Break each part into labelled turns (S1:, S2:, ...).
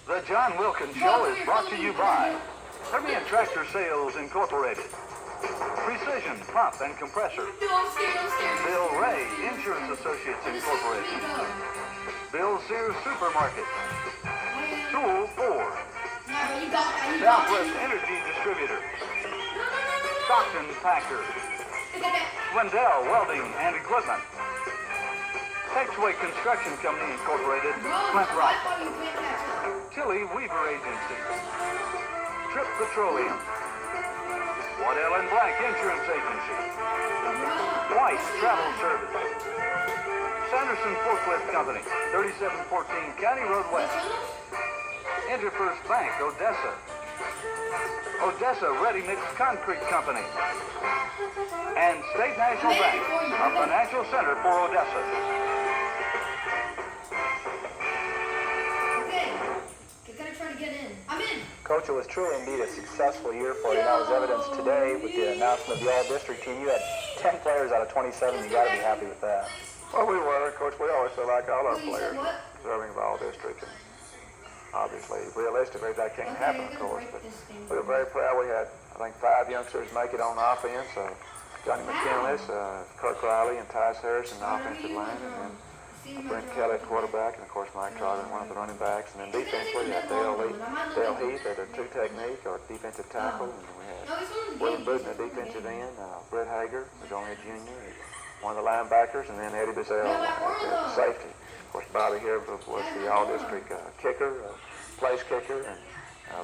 S1: The John Wilkins Show is brought to you by Permian Tractor Sales Incorporated, Precision Pump and Compressor, Bill Ray Insurance Associates Incorporated, Bill Sears Supermarket, Tool 4, Southwest Energy Distributor, Stockton Packer, Wendell Welding and Equipment, Texway Construction Company Incorporated, Flint Rock, Tilly Weaver Agency, Trip Petroleum, Waddell and Black Insurance Agency, White Travel Service, Sanderson Forklift Company, 3714 County Road West, Interfirst Bank, Odessa, Odessa Ready Mix Concrete Company, and State National Bank, a financial center for Odessa.
S2: Coach, it was truly indeed a successful year for you. And that was evidenced today with the announcement of the all-district team. You had 10 players out of 27. You got to be happy with that.
S3: Well, we were. Of course, we always feel like all our players deserving of all-district. And obviously, realistically, that can't happen, of course. But we were very proud. We had, I think, 5 youngsters make it on offense. Johnny McKinless, Kirk Riley, and Tyus Harrison in the offensive line. And then Brent Kelly at quarterback, and of course Mike Trotter, one of the running backs. And then defensively, we had Dale Heath at a 2 technique or defensive tackle. And we had William Booth at defensive end, Brett Hager, who's only a junior, one of the linebackers, and then Eddie Bazell at safety. Of course, Bobby here was the all-district kicker, place kicker, and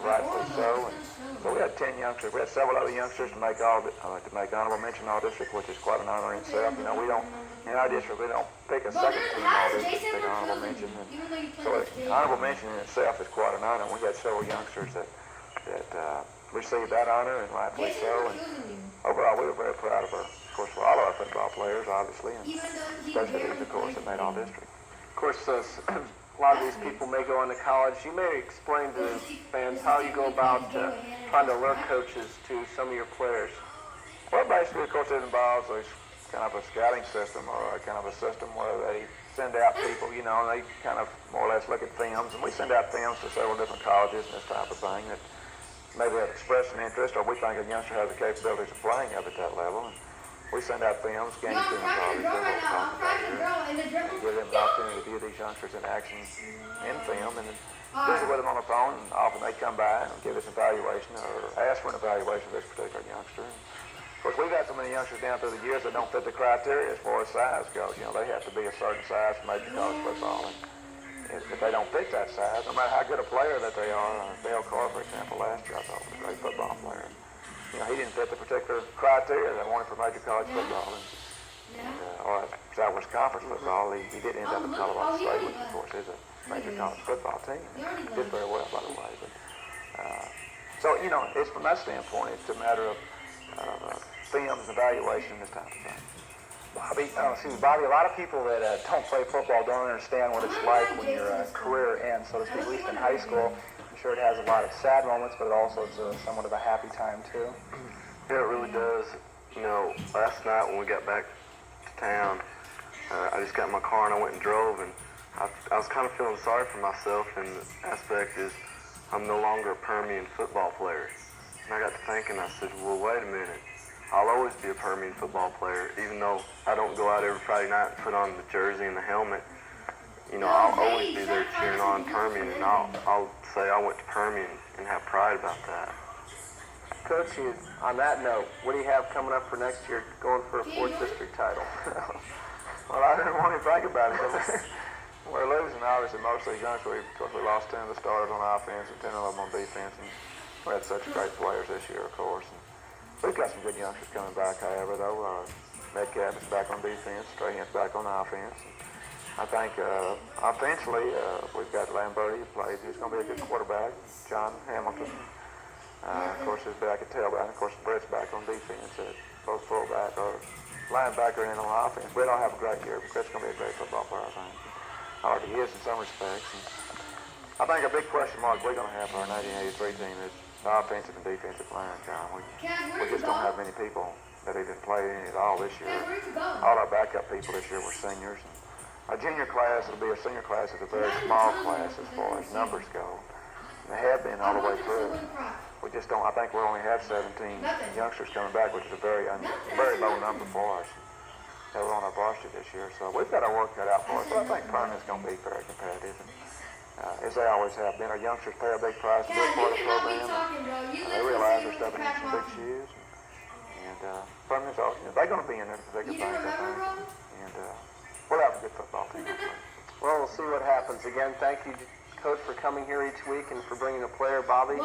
S3: rightfully so. And so we had 10 youngsters. We had several other youngsters to make honorable mention all-district, which is quite an honor in itself. You know, we don't. In our district, we don't pick a second team all-district, pick an honorable mention. And so honorable mention in itself is quite an honor. We had several youngsters that received that honor, and rightfully so. And overall, we were very proud of for all of our football players, obviously, and especially these, of course, that made all-district.
S4: Of course, a lot of these people may go on to college. You may explain to the fans how you go about trying to alert coaches to some of your players.
S3: Well, basically, of course, it involves kind of a scouting system or a kind of a system where they send out people, you know, and they kind of more or less look at films, and we send out films to several different colleges and this type of thing that maybe have expressed an interest or we think a youngster has the capabilities of playing up at that level. And we send out films, game film colleges, and give them an opportunity to view these youngsters in action in film, and then visit with them on the phone, and often they come by and give us an evaluation or ask for an evaluation of this particular youngster. Of course, we've had so many youngsters down through the years that don't fit the criteria as far as size goes. You know, they have to be a certain size to major college football. And if they don't fit that size, no matter how good a player that they are, Dale Carr, for example, last year I thought was a great football player. You know, he didn't fit the particular criteria that wanted for major college football. Or Southwest Conference football, he did end up in Colorado State, which of course is a major college football team. He did very well, by the way. But, so, you know, it's from that standpoint, it's a matter of films, evaluation, this type of thing.
S2: Bobby, a lot of people that don't play football don't understand what it's like when your career ends, so to speak, at least in high school. I'm sure it has a lot of sad moments, but it also is somewhat of a happy time, too.
S5: Yeah, it really does. You know, last night when we got back to town, I just got in my car and I went and drove, and I was kind of feeling sorry for myself, and the aspect is I'm no longer a Permian football player. And I got to thinking, I said, well, wait a minute. I'll always be a Permian football player, even though I don't go out every Friday night and put on the jersey and the helmet. You know, I'll always be there cheering on Permian, and I'll say I went to Permian and have pride about that.
S4: Coach, on that note, what do you have coming up for next year, going for a 4th district title?
S3: Well, I didn't want to think about it because we're losing, obviously, most of these youngsters. Of course, we lost 10 of the starters on offense and 10 of them on defense, and we had such great players this year, of course. And we've got some good youngsters coming back, however, though. Metcalf is back on defense, Strahan's back on offense. And I think offensively, we've got Lamberti who plays. He's going to be a good quarterback. John Hamilton, of course, is back at tailback. Of course, Brett's back on defense at both fullback or linebacker and on offense. Brett will have a great year. Brett's going to be a great football player, I think. Already is in some respects. And I think a big question mark we're going to have for our 1983 team is the offensive and defensive line, John. We just don't have many people that even played in it all this year. All our backup people this year were seniors. And our junior class will be a senior class is a very small class as far as numbers go. They have been all the way through. We just don't. I think we only have 17 youngsters coming back, which is a very low number for us. They were on our varsity this year, so we've got our work cut out for us. But I think Permian's going to be very competitive, and, as they always have been. Our youngsters pay a big price to be a part of the program. They realize they're stepping in some big shoes, and Permian's they're going to be in there for bigger things, I think. And we'll have a good football team.
S4: Well, we'll see what happens. Again, thank you, Coach, for coming here each week and for bringing a player, Bobby.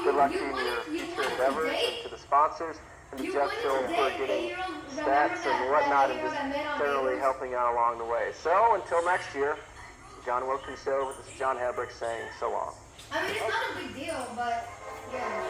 S4: Good luck to you in your future endeavors, and to the sponsors, and to Jeff Shull for getting stats and whatnot, and just generally helping out along the way. So, until next year, John Wilkins Show, this is John Hambrecht saying so long.
S6: I mean, it's not a big deal, but yeah.